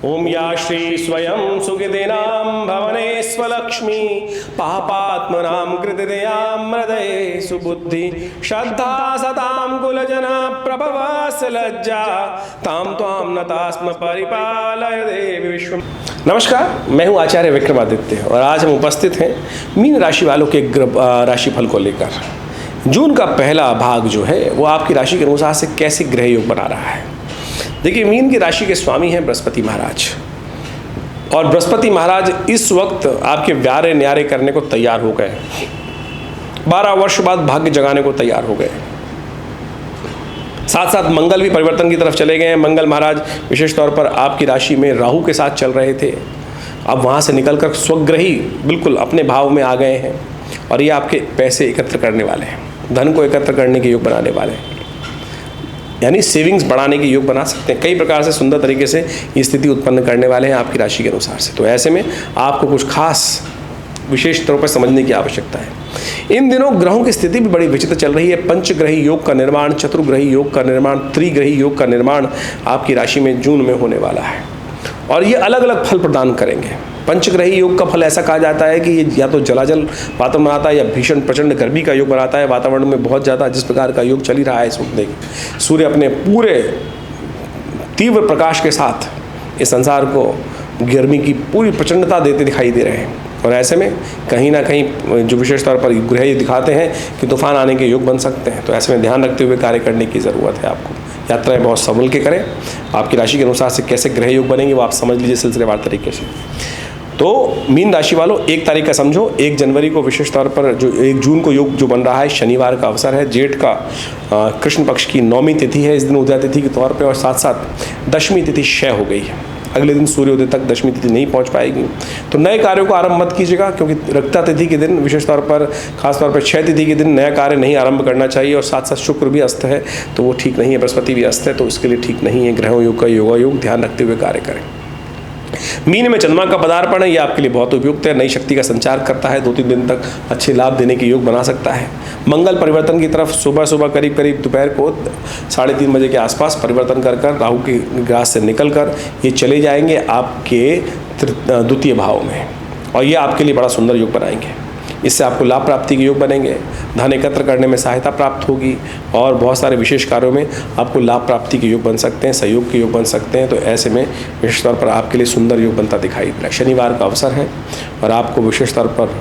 ओम या श्री स्वयं सुखिदीनां भवनेस्वलक्ष्मी पापात्मनां कृतिदयां हृदये सुबुद्धि श्रद्धा सतां कुलजना प्रभवस लज्जा तां त्वां नतास्म परिपालय देवी विश्वम। नमस्कार, मैं हूं आचार्य विक्रमादित्य और आज हम उपस्थित हैं मीन राशि वालों के राशिफल को लेकर। जून का पहला भाग जो है वो आपकी राशि के अनुसार से कैसे ग्रह योग बना रहा है। देखिए, मीन की राशि के स्वामी हैं बृहस्पति महाराज, और बृहस्पति महाराज इस वक्त आपके व्यारे न्यारे करने को तैयार हो गए। 12 वर्ष बाद भाग्य जगाने को तैयार हो गए। साथ साथ मंगल भी परिवर्तन की तरफ चले गए हैं। मंगल महाराज विशेष तौर पर आपकी राशि में राहु के साथ चल रहे थे, अब वहाँ से निकलकर स्वग्रही बिल्कुल अपने भाव में आ गए हैं और ये आपके पैसे एकत्र करने वाले हैं, धन को एकत्र करने के योग बनाने वाले हैं, यानी सेविंग्स बढ़ाने के योग बना सकते हैं। कई प्रकार से सुंदर तरीके से ये स्थिति उत्पन्न करने वाले हैं आपकी राशि के अनुसार से। तो ऐसे में आपको कुछ खास विशेष तौर पर समझने की आवश्यकता है। इन दिनों ग्रहों की स्थिति भी बड़ी विचित्र चल रही है। पंचग्रही योग का निर्माण, चतुर्ग्रही योग का निर्माण, त्रिग्रही योग का निर्माण आपकी राशि में जून में होने वाला है और ये अलग अलग फल प्रदान करेंगे। पंचग्रही योग का फल ऐसा कहा जाता है कि ये या तो जलाजल वातावरण बनाता है या भीषण प्रचंड गर्मी का योग बनाता है। वातावरण में बहुत ज़्यादा जिस प्रकार का योग चल ही रहा है इस वक्त, देखिए सूर्य अपने पूरे तीव्र प्रकाश के साथ इस संसार को गर्मी की पूरी प्रचंडता देते दिखाई दे रहे हैं। और ऐसे में कहीं ना कहीं जो विशेष तौर पर ग्रह दिखाते हैं कि तूफान आने के योग बन सकते हैं। तो ऐसे में ध्यान रखते हुए कार्य करने की ज़रूरत है आपको। यात्राएं बहुत संभल के करें। आपकी राशि के अनुसार से कैसे ग्रह योग बनेंगे वो आप समझ लीजिए सिलसिलेवार तरीके से। तो मीन राशि वालों, 1 तारीख का समझो, 1 जनवरी को विशेष तौर पर जो 1 जून को योग जो बन रहा है, शनिवार का अवसर है, जेठ का कृष्ण पक्ष की 9वीं तिथि है इस दिन उदय तिथि के तौर पे, और साथ साथ 10वीं तिथि क्षय हो गई है। अगले दिन सूर्योदय तक 10वीं तिथि नहीं पहुंच पाएगी। तो नए कार्यों को आरंभ मत कीजिएगा, क्योंकि रक्ता तिथि के दिन विशेष तौर पर खासतौर पर 6 तिथि के दिन नया कार्य नहीं आरंभ करना चाहिए। और साथ साथ शुक्र भी अस्त है तो वो ठीक नहीं है, बृहस्पति भी अस्त है तो इसके लिए ठीक नहीं है। ग्रहों योग का योगा योग ध्यान रखते हुए कार्य करें। मीन में चंद्रमा का पदार्पण है, ये आपके लिए बहुत उपयुक्त है। नई शक्ति का संचार करता है, 2-3 दिन तक अच्छे लाभ देने के योग बना सकता है। मंगल परिवर्तन की तरफ सुबह करीब दोपहर को 3:30 बजे के आसपास परिवर्तन कर राहु के ग्रास से निकलकर ये चले जाएंगे आपके द्वितीय भाव में, और ये आपके लिए बड़ा सुंदर योग बनाएंगे। इससे आपको लाभ प्राप्ति के योग बनेंगे, धन एकत्र करने में सहायता प्राप्त होगी और बहुत सारे विशेष कार्यों में आपको लाभ प्राप्ति के योग बन सकते हैं, सहयोग के योग बन सकते हैं। तो ऐसे में विशेष तौर पर आपके लिए सुंदर योग बनता दिखाई दे रहा है। शनिवार का अवसर है और आपको विशेष तौर पर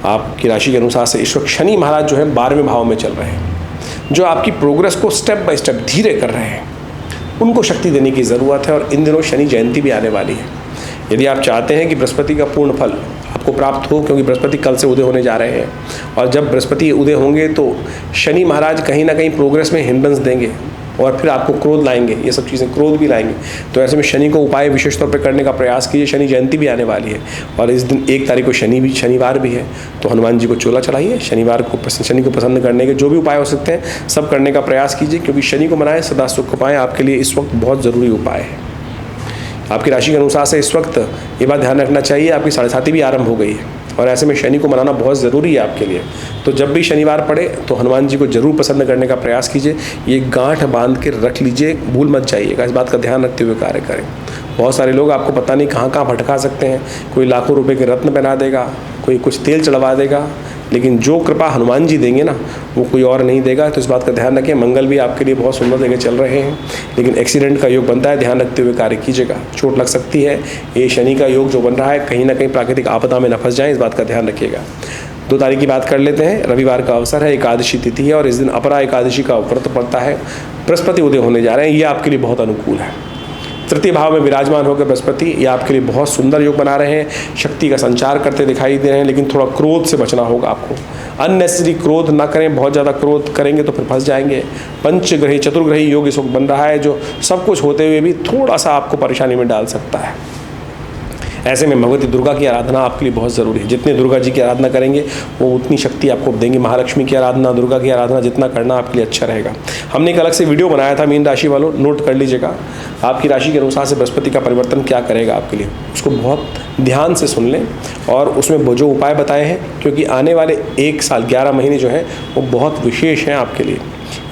आपकी राशि के अनुसार से इस वक्त शनि महाराज जो है 12वें भाव में चल रहे हैं, जो आपकी प्रोग्रेस को स्टेप बाय स्टेप धीरे कर रहे हैं, उनको शक्ति देने की ज़रूरत है। और इन दिनों शनि जयंती भी आने वाली है। यदि आप चाहते हैं कि बृहस्पति का पूर्ण फल आपको प्राप्त हो, क्योंकि बृहस्पति कल से उदय होने जा रहे हैं, और जब बृहस्पति उदय होंगे तो शनि महाराज कहीं ना कहीं प्रोग्रेस में हिंड्रेंस देंगे और फिर आपको क्रोध लाएंगे, ये सब चीज़ें क्रोध भी लाएंगे। तो ऐसे में शनि को उपाय विशेष तौर पर करने का प्रयास कीजिए। शनि जयंती भी आने वाली है और इस दिन 1 तारीख को शनिवार भी है, तो हनुमान जी को चोला चढ़ाइए। शनि को प्रसन्न करने के जो भी उपाय हो सकते हैं सब करने का प्रयास कीजिए, क्योंकि शनि को मनाएं सदा सुख पाएं, आपके लिए इस वक्त बहुत ज़रूरी उपाय है। आपकी राशि के अनुसार से इस वक्त ये बात ध्यान रखना चाहिए, आपकी 7.5 भी आरंभ हो गई है और ऐसे में शनि को मनाना बहुत ज़रूरी है आपके लिए। तो जब भी शनिवार पड़े तो हनुमान जी को जरूर प्रसन्न करने का प्रयास कीजिए। ये गांठ बांध के रख लीजिए, भूल मत जाइएगा, इस बात का ध्यान रखते हुए कार्य करें। बहुत सारे लोग आपको पता नहीं कहाँ कहाँ भटका सकते हैं। कोई लाखों रुपए के रत्न पहना देगा, कोई कुछ तेल चढ़वा देगा, लेकिन जो कृपा हनुमान जी देंगे ना वो कोई और नहीं देगा। तो इस बात का ध्यान रखें। मंगल भी आपके लिए बहुत सुंदर जगह चल रहे हैं, लेकिन एक्सीडेंट का योग बनता है, ध्यान रखते हुए कार्य कीजिएगा, चोट लग सकती है। ये शनि का योग जो बन रहा है, कहीं ना कहीं प्राकृतिक आपदा में न फंस जाएं, इस बात का ध्यान रखिएगा। 2 तारीख की बात कर लेते हैं। रविवार का अवसर है, एकादशी तिथि है और इस दिन अपरा एकादशी का व्रत पड़ता है। बृहस्पति उदय होने जा रहे हैं, ये आपके लिए बहुत अनुकूल है। तृतीय भाव में विराजमान होकर बृहस्पति ये आपके लिए बहुत सुंदर योग बना रहे हैं, शक्ति का संचार करते दिखाई दे रहे हैं। लेकिन थोड़ा क्रोध से बचना होगा आपको, अननेसेसरी क्रोध ना करें। बहुत ज़्यादा क्रोध करेंगे तो फिर फंस जाएंगे। पंचग्रही चतुर्ग्रही योग इस वक्त बन रहा है, जो सब कुछ होते हुए भी थोड़ा सा आपको परेशानी में डाल सकता है। ऐसे में भगवती दुर्गा की आराधना आपके लिए बहुत ज़रूरी है। जितने दुर्गा जी की आराधना करेंगे वो उतनी शक्ति आपको देंगे। महालक्ष्मी की आराधना, दुर्गा की आराधना जितना करना आपके लिए अच्छा रहेगा। हमने एक अलग से वीडियो बनाया था मीन राशि वालों, नोट कर लीजिएगा। आपकी राशि के अनुसार से बृहस्पति का परिवर्तन क्या करेगा आपके लिए, उसको बहुत ध्यान से सुन लें और उसमें जो उपाय बताए हैं, क्योंकि आने वाले 1 साल 11 महीने जो हैं वो बहुत विशेष हैं आपके लिए।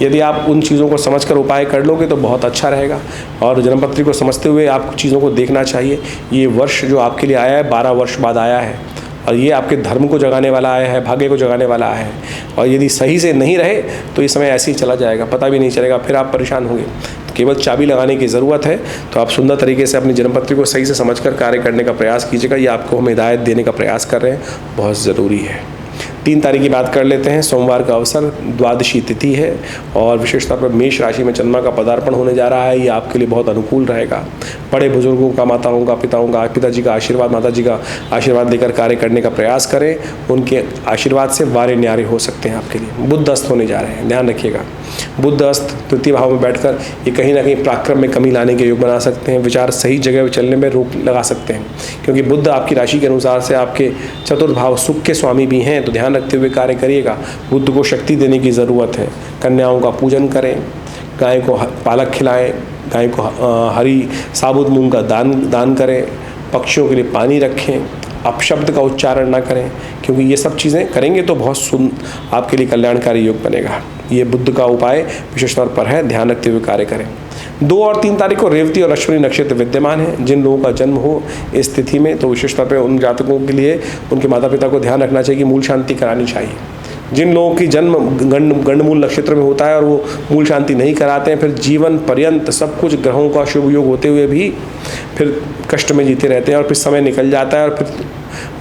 यदि आप उन चीज़ों को समझकर उपाय कर लोगे तो बहुत अच्छा रहेगा। और जन्मपत्री को समझते हुए आप चीज़ों को देखना चाहिए। ये वर्ष जो आपके लिए आया है 12 वर्ष बाद आया है, और ये आपके धर्म को जगाने वाला आया है, भाग्य को जगाने वाला है। और यदि सही से नहीं रहे तो ये समय ऐसे ही चला जाएगा, पता भी नहीं चलेगा, फिर आप परेशान होंगे। केवल चाबी लगाने की ज़रूरत है। तो आप सुंदर तरीके से अपनी जन्मपत्री को सही से समझकर कार्य करने का प्रयास कीजिएगा। ये आपको हम हिदायत देने का प्रयास कर रहे हैं, बहुत ज़रूरी है। 3 तारीख की बात कर लेते हैं। सोमवार का अवसर, द्वादशी तिथि है और विशेष तौर पर मेष राशि में चंद्रमा का पदार्पण होने जा रहा है। ये आपके लिए बहुत अनुकूल रहेगा। बड़े बुजुर्गों का, माताओं का, पिताजी का आशीर्वाद, माताजी का आशीर्वाद लेकर कार्य करने का प्रयास करें। उनके आशीर्वाद से वारे न्यारे हो सकते हैं आपके लिए। बुध अस्त होने जा रहे हैं, ध्यान रखिएगा। बुध अस्त तृतीय भाव में बैठकर ये कहीं ना कहीं पराक्रम में कमी लाने के योग बना सकते हैं। विचार सही जगह चलने में रोक लगा सकते हैं, क्योंकि बुध आपकी राशि के अनुसार से आपके चतुर्थ भाव सुख के स्वामी भी हैं। तो ध्यान रखते हुए कार्य करिएगा। बुद्ध को शक्ति देने की ज़रूरत है। कन्याओं का पूजन करें, गाय को पालक खिलाएं, गाय को हरी साबुत मूंग का दान करें, पक्षियों के लिए पानी रखें, अपशब्द का उच्चारण ना करें, क्योंकि ये सब चीज़ें करेंगे तो बहुत आपके लिए कल्याणकारी योग बनेगा। ये बुद्ध का उपाय विशेष तौर पर है, ध्यान रखते हुए कार्य करें। 2 और 3 तारीख को रेवती और अश्विनी नक्षत्र विद्यमान है। जिन लोगों का जन्म हो इस तिथि में, तो विशेष तौर पर उन जातकों के लिए उनके माता पिता को ध्यान रखना चाहिए कि मूल शांति करानी चाहिए। जिन लोगों की जन्म गंडमूल नक्षत्र में होता है और वो मूल शांति नहीं कराते हैं, फिर जीवन पर्यंत सब कुछ ग्रहों का शुभ योग होते हुए भी फिर कष्ट में जीते रहते हैं और फिर समय निकल जाता है और फिर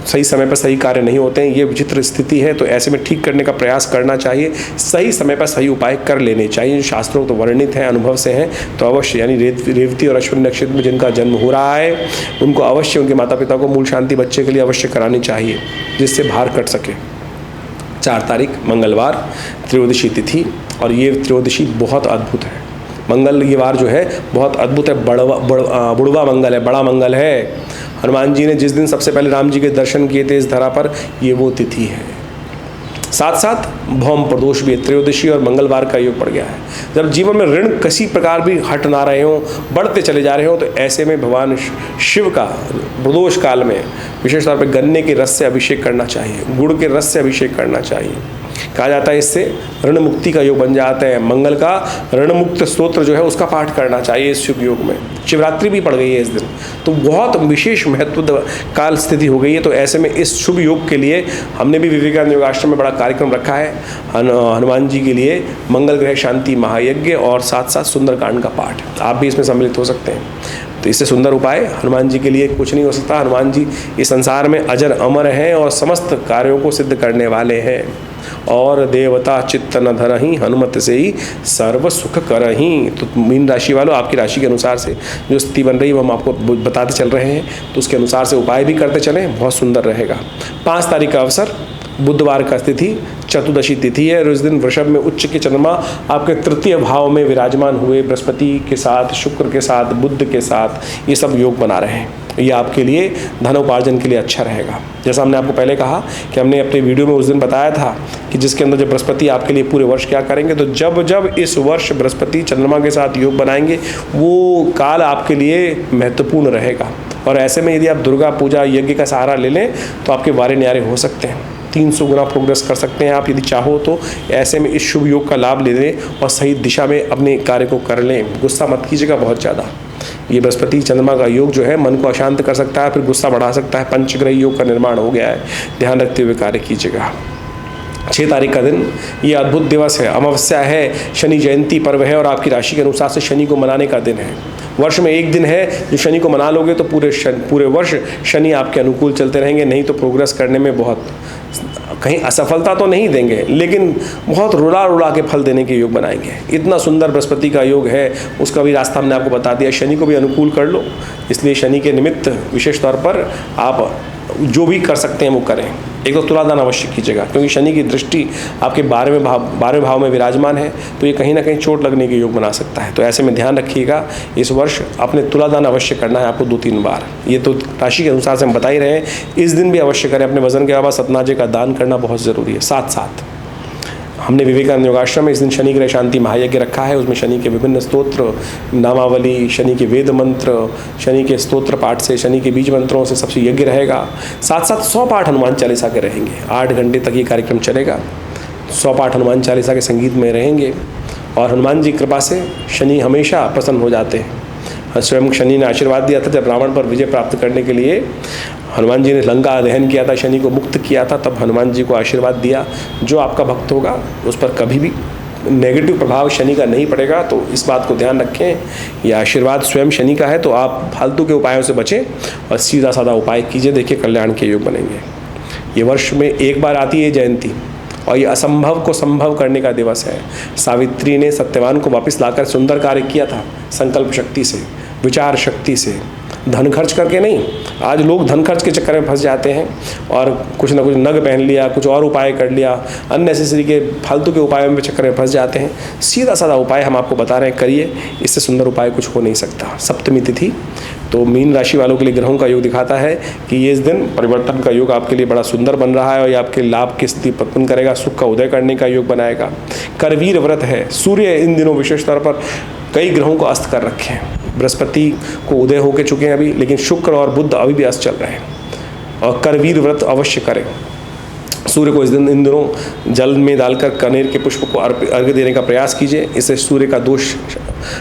सही समय पर सही कार्य नहीं होते हैं। ये विचित्र स्थिति है। तो ऐसे में ठीक करने का प्रयास करना चाहिए। सही समय पर सही उपाय कर लेने चाहिए। जो शास्त्रों तो वर्णित है, अनुभव से हैं, तो अवश्य यानी रेवती और अश्विनी नक्षत्र में जिनका जन्म हो रहा है उनको अवश्य उनके माता पिता को मूल शांति बच्चे के लिए अवश्य करानी चाहिए, जिससे भार कट सके। 4 तारीख मंगलवार, त्रयोदशी तिथि, और ये त्रयोदशी बहुत अद्भुत है। मंगल ये वार जो है बहुत अद्भुत है। बुढ़वा मंगल है, बड़ा मंगल है। हनुमान जी ने जिस दिन सबसे पहले राम जी के दर्शन किए थे इस धरा पर, ये वो तिथि है। साथ साथ भौम प्रदोष भी है। त्रयोदशी और मंगलवार का योग पड़ गया है। जब जीवन में ऋण किसी प्रकार भी हट ना रहे हों, बढ़ते चले जा रहे हों, तो ऐसे में भगवान शिव का प्रदोष काल में विशेष तौर पर गन्ने के रस से अभिषेक करना चाहिए, गुड़ के रस से अभिषेक करना चाहिए। कहा जाता है इससे ऋण मुक्ति का योग बन जाता है। मंगल का ऋण मुक्त स्तोत्र जो है उसका पाठ करना चाहिए इस शुभ योग में। शिवरात्रि भी पड़ गई है इस दिन, तो बहुत विशेष महत्व काल स्थिति हो गई है। तो ऐसे में इस शुभ योग के लिए हमने भी विवेकानंद योगाश्रम में बड़ा कार्यक्रम रखा है। हनुमान जी के लिए मंगल ग्रह शांति महायज्ञ और साथ साथ सुंदरकांड का पाठ। आप भी इसमें सम्मिलित हो सकते हैं। तो इससे सुंदर उपाय हनुमान जी के लिए कुछ नहीं हो सकता। हनुमान जी इस संसार में अजर अमर हैं और समस्त कार्यों को सिद्ध करने वाले हैं। और देवता चित्त न धरहीं, हनुमत से ही सर्व सुख करहीं। तो मीन राशि वालों, आपकी राशि के अनुसार से जो स्थिति बन रही है वो हम आपको बताते चल रहे हैं, तो उसके अनुसार से उपाय भी करते चलें, बहुत सुंदर रहेगा। 5 तारीख का अवसर, बुधवार का तिथि, चतुर्दशी तिथि है और इस दिन वृषभ में उच्च के चंद्रमा आपके तृतीय भाव में विराजमान हुए बृहस्पति के साथ, शुक्र के साथ, बुध के साथ ये सब योग बना रहे हैं। ये आपके लिए धन उपार्जन के लिए अच्छा रहेगा। जैसा हमने आपको पहले कहा कि हमने अपने वीडियो में उस दिन बताया था कि जिसके अंदर जब बृहस्पति आपके लिए पूरे वर्ष क्या करेंगे, तो जब जब इस वर्ष बृहस्पति चंद्रमा के साथ योग बनाएंगे वो काल आपके लिए महत्वपूर्ण रहेगा। और ऐसे में यदि आप दुर्गा पूजा यज्ञ का सहारा ले लें तो आपके वारे न्यारे हो सकते हैं। 300 गुना प्रोग्रेस कर सकते हैं आप यदि चाहो तो। ऐसे में इस शुभ योग का लाभ ले लें और सही दिशा में अपने कार्य को कर लें। गुस्सा मत कीजिएगा बहुत ज़्यादा। ये बृहस्पति चंद्रमा का योग जो है मन को अशांत कर सकता है, फिर गुस्सा बढ़ा सकता है। पंचग्रह योग का निर्माण हो गया है, ध्यान रखते हुए कार्य कीजिएगा। 6 तारीख का दिन ये अद्भुत दिवस है, अमावस्या है, शनि जयंती पर्व है और आपकी राशि के अनुसार से शनि को मनाने का दिन है। वर्ष में एक दिन है, जो शनि को मना लोगे तो पूरे वर्ष शनि आपके अनुकूल चलते रहेंगे। नहीं तो प्रोग्रेस करने में बहुत कहीं असफलता तो नहीं देंगे, लेकिन बहुत रुला के फल देने के योग बनाएंगे। इतना सुंदर बृहस्पति का योग है, उसका भी रास्ता हमने आपको बता दिया। शनि को भी अनुकूल कर लो, इसलिए शनि के निमित्त विशेष तौर पर आप जो भी कर सकते हैं वो करें। एक तो तुलादान अवश्य कीजिएगा, क्योंकि शनि की दृष्टि आपके 12वें भाव में विराजमान है, तो ये कहीं ना कहीं चोट लगने के योग बना सकता है। तो ऐसे में ध्यान रखिएगा, इस वर्ष अपने तुलादान अवश्य करना है आपको 2-3 बार। ये तो राशि के अनुसार से हम बता ही रहे हैं, इस दिन भी अवश्य करें। अपने वजन के अलावा सतनाजे का दान करना बहुत ज़रूरी है। साथ साथ हमने विवेकानंद योगाश्रम में इस दिन शनि ग्रह शांति महायज्ञ रखा है। उसमें शनि के विभिन्न स्तोत्र, नामावली, शनि के वेद मंत्र, शनि के स्तोत्र पाठ से, शनि के बीज मंत्रों से सबसे यज्ञ रहेगा। साथ साथ 100 पाठ हनुमान चालीसा के रहेंगे। 8 घंटे तक ये कार्यक्रम चलेगा। 100 पाठ हनुमान चालीसा के संगीत में रहेंगे और हनुमान जी की कृपा से शनि हमेशा प्रसन्न हो जाते हैं। स्वयं शनि ने आशीर्वाद दिया था जब रावण पर विजय प्राप्त करने के लिए हनुमान जी ने लंका दहन किया था, शनि को मुक्त किया था, तब हनुमान जी को आशीर्वाद दिया जो आपका भक्त होगा उस पर कभी भी नेगेटिव प्रभाव शनि का नहीं पड़ेगा। तो इस बात को ध्यान रखें, यह आशीर्वाद स्वयं शनि का है। तो आप फालतू के उपायों से बचें और सीधा साधा उपाय कीजिए, देखिए कल्याण के योग बनेंगे। ये वर्ष में एक बार आती है जयंती और ये असंभव को संभव करने का दिवस है। सावित्री ने सत्यवान को वापस लाकर सुंदर कार्य किया था, संकल्प शक्ति से, विचार शक्ति से, धन खर्च करके नहीं। आज लोग धन खर्च के चक्कर में फंस जाते हैं और कुछ ना कुछ नग पहन लिया, कुछ और उपाय कर लिया, अननेसेसरी के फालतू के उपायों में चक्कर में फंस जाते हैं। सीधा साधा उपाय हम आपको बता रहे हैं, करिए, इससे सुंदर उपाय कुछ हो नहीं सकता। सप्तमी तिथि तो मीन राशि वालों के लिए ग्रहों का योग दिखाता है कि ये इस दिन परिवर्तन का योग आपके लिए बड़ा सुंदर बन रहा है और ये आपके लाभ की स्थिति उत्पन्न करेगा, सुख का उदय करने का योग बनाएगा। करवीर व्रत है, सूर्य इन दिनों विशेष तौर पर कई ग्रहों को अस्त कर रखे हैं। बृहस्पति को उदय होकर चुके हैं अभी, लेकिन शुक्र और बुध अभी भी अस्त चल रहे हैं और करवीर व्रत अवश्य करें। सूर्य को इन दिनों जल में डालकर कनेर के पुष्प को अर्घ्य देने का प्रयास कीजिए, इससे सूर्य का दोष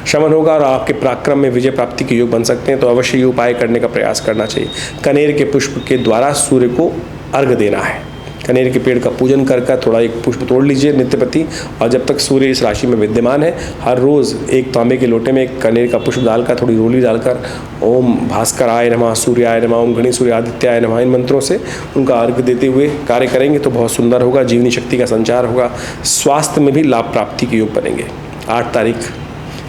शमन होगा और आपके पराक्रम में विजय प्राप्ति के योग बन सकते हैं। तो अवश्य ये उपाय करने का प्रयास करना चाहिए। कनेर के पुष्प के द्वारा सूर्य को अर्घ्य देना है। कनेर के पेड़ का पूजन कर थोड़ा एक पुष्प तोड़ लीजिए नित्यप्रति, और जब तक सूर्य इस राशि में विद्यमान है हर रोज़ एक तांबे के लोटे में एक कनेर का पुष्प डालकर, थोड़ी रोली डालकर ओम भास्कराय नमः, सूर्याय नमः, ओम गणेश सूर्यादित्याय नमः, इन मंत्रों से उनका अर्घ्य देते हुए कार्य करेंगे तो बहुत सुंदर होगा, जीवनी शक्ति का संचार होगा, स्वास्थ्य में भी लाभ प्राप्ति के योग बनेंगे।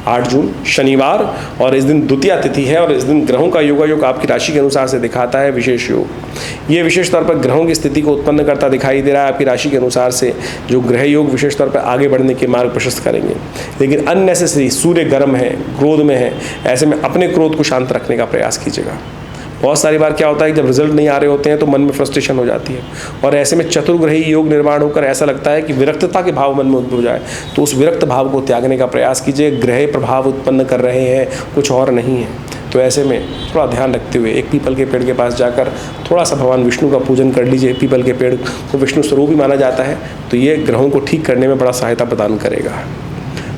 8 जून शनिवार और इस दिन द्वितीया तिथि है और इस दिन ग्रहों का योग आपकी राशि के अनुसार से दिखाता है विशेष योग। ये विशेष तौर पर ग्रहों की स्थिति को उत्पन्न करता दिखाई दे रहा है। आपकी राशि के अनुसार से जो ग्रह योग विशेष तौर पर आगे बढ़ने के मार्ग प्रशस्त करेंगे, लेकिन अननेसेसरी सूर्य गर्म है, क्रोध में है, ऐसे में अपने क्रोध को शांत रखने का प्रयास कीजिएगा। बहुत सारी बार क्या होता है कि जब रिजल्ट नहीं आ रहे होते हैं तो मन में फ्रस्ट्रेशन हो जाती है और ऐसे में चतुर्ग्रही योग निर्माण होकर ऐसा लगता है कि विरक्तता के भाव मन में उद्भव हो जाए, तो उस विरक्त भाव को त्यागने का प्रयास कीजिए। ग्रह प्रभाव उत्पन्न कर रहे हैं, कुछ और नहीं है। तो ऐसे में थोड़ा ध्यान रखते हुए एक पीपल के पेड़ के पास जाकर थोड़ा सा भगवान विष्णु का पूजन कर लीजिए। पीपल के पेड़ को विष्णु स्वरूप ही माना जाता है, तो ये ग्रहों को ठीक करने में बड़ा सहायता प्रदान करेगा।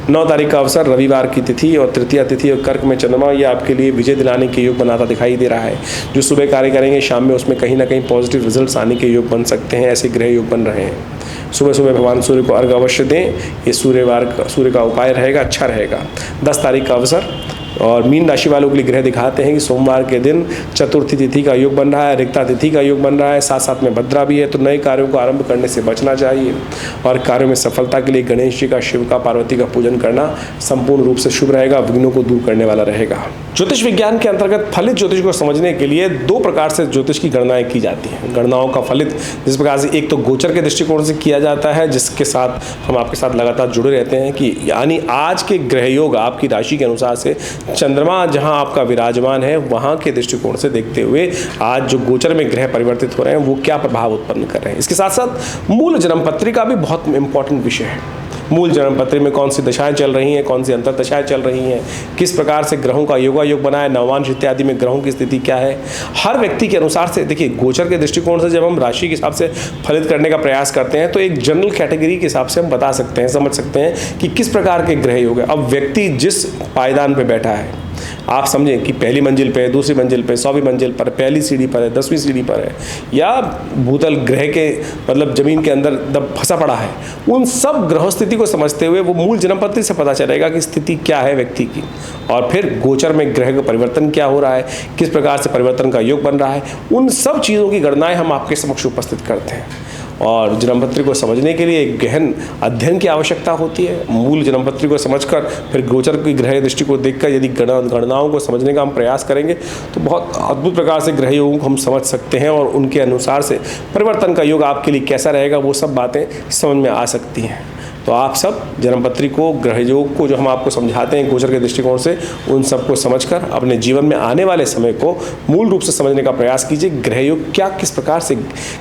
9 तारीख का अवसर रविवार की तिथि और तृतीया तिथि और कर्क में चंद्रमा, ये आपके लिए विजय दिलाने के योग बनाता दिखाई दे रहा है। जो सुबह कार्य करेंगे शाम में उसमें कहीं ना कहीं पॉजिटिव रिजल्ट्स आने के योग बन सकते हैं, ऐसे ग्रह योग बन रहे हैं। सुबह सुबह भगवान सूर्य को अर्घ्य अवश्य दें, ये सूर्य का उपाय रहेगा, अच्छा रहेगा। 10 तारीख का अवसर और मीन राशि वालों के लिए ग्रह दिखाते हैं कि सोमवार के दिन चतुर्थी तिथि का योग बन रहा है, रिक्ता तिथि का योग बन रहा है, साथ साथ में भद्रा भी है। तो नए कार्यों को आरंभ करने से बचना चाहिए और कार्यों में सफलता के लिए गणेश जी का, शिव का, पार्वती का पूजन करना संपूर्ण रूप से शुभ रहेगा, विघ्नों को दूर करने वाला रहेगा। ज्योतिष विज्ञान के अंतर्गत फलित ज्योतिष को समझने के लिए 2 प्रकार से ज्योतिष की गणनाएं की जाती हैं। गणनाओं का फलित जिस प्रकार से एक तो गोचर के दृष्टिकोण से किया जाता है, जिसके साथ हम आपके साथ लगातार जुड़े रहते हैं कि यानी आज के ग्रह योग आपकी राशि के अनुसार से चंद्रमा जहां आपका विराजमान है वहां के दृष्टिकोण से देखते हुए आज जो गोचर में ग्रह परिवर्तित हो रहे हैं वो क्या प्रभाव उत्पन्न कर रहे हैं। इसके साथ साथ मूल जन्म पत्रिका भी बहुत इंपॉर्टेंट विषय है। मूल जन्म पत्री में कौन सी दशाएं चल रही हैं, कौन सी अंतर दशाएं चल रही हैं, किस प्रकार से ग्रहों का योग बना है, नवांश इत्यादि में ग्रहों की स्थिति क्या है, हर व्यक्ति के अनुसार से। देखिए गोचर के दृष्टिकोण से जब हम राशि के हिसाब से फलित करने का प्रयास करते हैं तो एक जनरल कैटेगरी के हिसाब से हम बता सकते हैं, समझ सकते हैं कि किस प्रकार के ग्रह योग है। अब व्यक्ति जिस पायदान पर बैठा है, आप समझें कि पहली मंजिल पे, दूसरी मंजिल पे, 100वीं मंजिल पर, पहली सीढ़ी पर है, 10वीं सीढ़ी पर है, या भूतल ग्रह के मतलब जमीन के अंदर दब फंसा पड़ा है, उन सब ग्रह स्थिति को समझते हुए वो मूल जन्मपत्री से पता चलेगा कि स्थिति क्या है व्यक्ति की, और फिर गोचर में ग्रह का परिवर्तन क्या हो रहा है, किस प्रकार से परिवर्तन का योग बन रहा है, उन सब चीज़ों की गणनाएं हम आपके समक्ष उपस्थित करते हैं। और जन्मपत्री को समझने के लिए एक गहन अध्ययन की आवश्यकता होती है। मूल जन्मपत्री को समझकर फिर गोचर की ग्रह दृष्टि को देखकर यदि गणनाओं को समझने का हम प्रयास करेंगे तो बहुत अद्भुत प्रकार से ग्रह योगों को हम समझ सकते हैं और उनके अनुसार से परिवर्तन का योग आपके लिए कैसा रहेगा वो सब बातें समझ में आ सकती हैं। तो आप सब जन्मपत्री को, ग्रह योग को जो हम आपको समझाते हैं गोचर के दृष्टिकोण से, उन सबको समझकर अपने जीवन में आने वाले समय को मूल रूप से समझने का प्रयास कीजिए। ग्रह योग क्या किस प्रकार से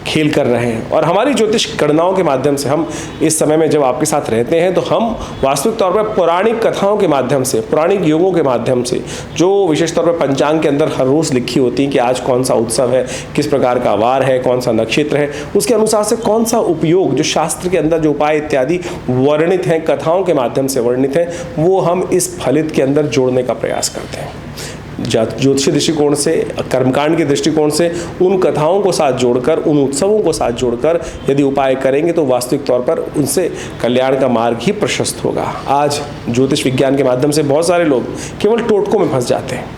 खेल कर रहे हैं, और हमारी ज्योतिष गणनाओं के माध्यम से हम इस समय में जब आपके साथ रहते हैं तो हम वास्तविक तौर पर पौराणिक कथाओं के माध्यम से, पौराणिक योगों के माध्यम से, जो विशेष तौर पर पंचांग के अंदर हर रोज लिखी होती है कि आज कौन सा उत्सव है, किस प्रकार का वार है, कौन सा नक्षत्र है, उसके अनुसार से कौन सा उपयोग, जो शास्त्र के अंदर जो उपाय इत्यादि वर्णित हैं, कथाओं के माध्यम से वर्णित हैं, वो हम इस फलित के अंदर जोड़ने का प्रयास करते हैं। ज्योतिषीय दृष्टिकोण से, कर्मकांड के दृष्टिकोण से उन कथाओं को साथ जोड़कर, उन उत्सवों को साथ जोड़कर यदि उपाय करेंगे तो वास्तविक तौर पर उनसे कल्याण का मार्ग ही प्रशस्त होगा। आज ज्योतिष विज्ञान के माध्यम से बहुत सारे लोग केवल टोटकों में फंस जाते हैं,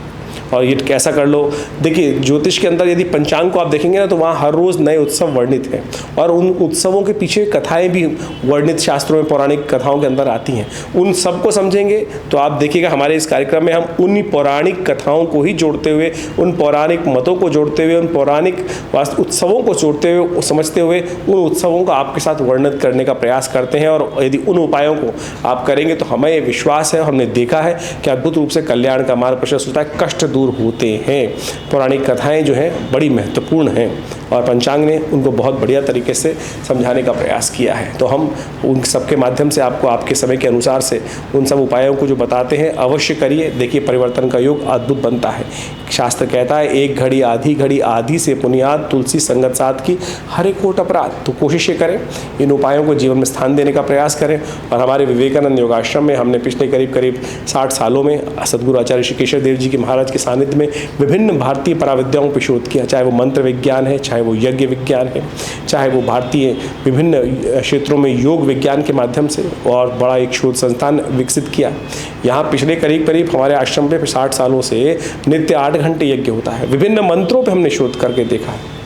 और ये कैसा कर लो। देखिए, ज्योतिष के अंदर यदि पंचांग को आप देखेंगे ना तो वहाँ हर रोज़ नए उत्सव वर्णित हैं, और उन उत्सवों के पीछे कथाएं भी वर्णित शास्त्रों में, पौराणिक कथाओं के अंदर आती हैं। उन सबको समझेंगे तो आप देखिएगा हमारे इस कार्यक्रम में हम उन्हीं पौराणिक कथाओं को ही जोड़ते हुए, उन पौराणिक मतों को जोड़ते हुए, उन पौराणिक उत्सवों को जोड़ते हुए, समझते हुए उन उत्सवों को आपके साथ वर्णित करने का प्रयास करते हैं। और यदि उन उपायों को आप करेंगे तो हमें विश्वास है, हमने देखा है कि अद्भुत रूप से कल्याण का मार्ग प्रशस्त होता है, कष्ट दूर होते हैं। पौराणिक कथाएं जो हैं बड़ी महत्वपूर्ण हैं, और पंचांग ने उनको बहुत बढ़िया तरीके से समझाने का प्रयास किया है। तो हम उन सब के माध्यम से आपको आपके समय के अनुसार से उन सब उपायों को जो बताते हैं अवश्य करिए। देखिए, परिवर्तन का योग अद्भुत बनता है। शास्त्र कहता है, एक घड़ी आधी से पुनियाद, तुलसी संगत साथ की, हरे कोट अपराध। तो कोशिश करें, इन उपायों को जीवन में स्थान देने का प्रयास करें। और हमारे विवेकानंद योगाश्रम में हमने पिछले करीब 60 सालों में सदगुरु आचार्य श्री केशव देव जी के महाराज के सानिध्य में विभिन्न भारतीय पराविद्याओं पर शोध किया, चाहे वो मंत्र विज्ञान है, चाहे वो यज्ञ विज्ञान है, चाहे वो भारतीय विभिन्न क्षेत्रों में योग विज्ञान के माध्यम से, और बड़ा एक शोध संस्थान विकसित किया। यहाँ पिछले करीब हमारे आश्रम पे 60 सालों से नित्य 8 घंटे यज्ञ होता है। विभिन्न मंत्रों पे हमने शोध करके देखा है।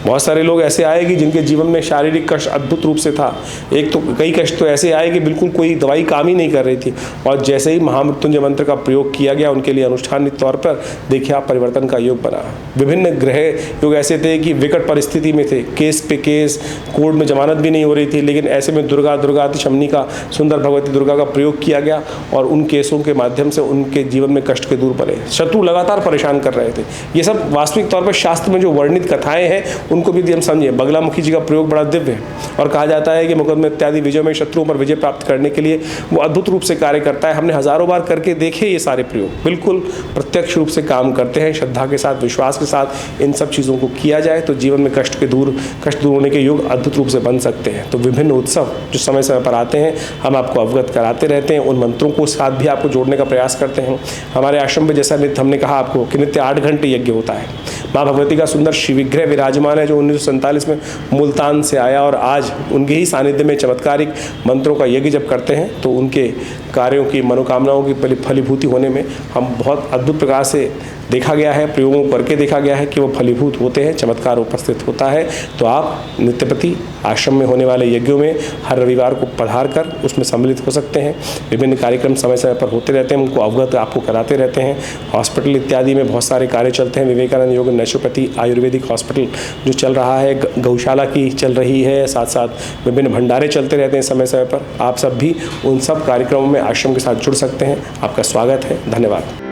बहुत सारे लोग ऐसे आए कि जिनके जीवन में शारीरिक कष्ट अद्भुत रूप से था। एक तो कई कष्ट तो ऐसे आए कि बिल्कुल कोई दवाई काम ही नहीं कर रही थी, और जैसे ही महामृत्युंजय मंत्र का प्रयोग किया गया उनके लिए अनुष्ठानिक तौर पर देखिए आप परिवर्तन का योग बना। विभिन्न ग्रह योग ऐसे थे कि विकट परिस्थिति में थे, केस पे केस, कोर्ट में जमानत भी नहीं हो रही थी, लेकिन ऐसे में दुर्गा शमनी का, सुंदर भगवती दुर्गा का प्रयोग किया गया, और उन केसों के माध्यम से उनके जीवन में कष्ट के दूर पड़े। शत्रु लगातार परेशान कर रहे थे। ये सब वास्तविक तौर पर शास्त्र में जो वर्णित कथाएं हैं उनको भी हम समझिए। बगलामुखी जी का प्रयोग बड़ा दिव्य है, और कहा जाता है कि मुकदमे इत्यादि विजय में शत्रुओं पर विजय प्राप्त करने के लिए वो अद्भुत रूप से कार्य करता है। हमने हजारों बार करके देखे ये सारे प्रयोग, बिल्कुल प्रत्यक्ष रूप से काम करते हैं। श्रद्धा के साथ, विश्वास के साथ इन सब चीज़ों को किया जाए तो जीवन में कष्ट दूर होने के योग अद्भुत रूप से बन सकते हैं। तो विभिन्न उत्सव जो समय समय पर आते हैं हम आपको अवगत कराते रहते हैं, उन मंत्रों को साथ भी आपको जोड़ने का प्रयास करते हैं। हमारे आश्रम में जैसा नित्य हमने कहा आपको कि नित्य 8 घंटे यज्ञ होता है। माँ भगवती का सुंदर शिव विग्रह विराजमान है, जो 1947 में मुल्तान से आया, और आज उनके ही सानिध्य में चमत्कारिक मंत्रों का यज्ञ जब करते हैं तो उनके कार्यों की, मनोकामनाओं की फलीभूति होने में हम बहुत अद्भुत प्रकार से देखा गया है, प्रयोगों करके देखा गया है कि वो फलीभूत होते हैं, चमत्कार उपस्थित होता है। तो आप नित्यप्रति आश्रम में होने वाले यज्ञों में हर रविवार को पधार कर उसमें सम्मिलित हो सकते हैं। विभिन्न कार्यक्रम समय समय पर होते रहते हैं, उनको अवगत आपको कराते रहते हैं। हॉस्पिटल इत्यादि में बहुत सारे कार्य चलते हैं। विवेकानंद योग नेचुरोपैथी आयुर्वेदिक हॉस्पिटल जो चल रहा है, गौशाला की चल रही है, साथ साथ विभिन्न भंडारे चलते रहते हैं समय समय पर। आप सब भी उन सब कार्यक्रमों में आश्रम के साथ जुड़ सकते हैं। आपका स्वागत है। धन्यवाद।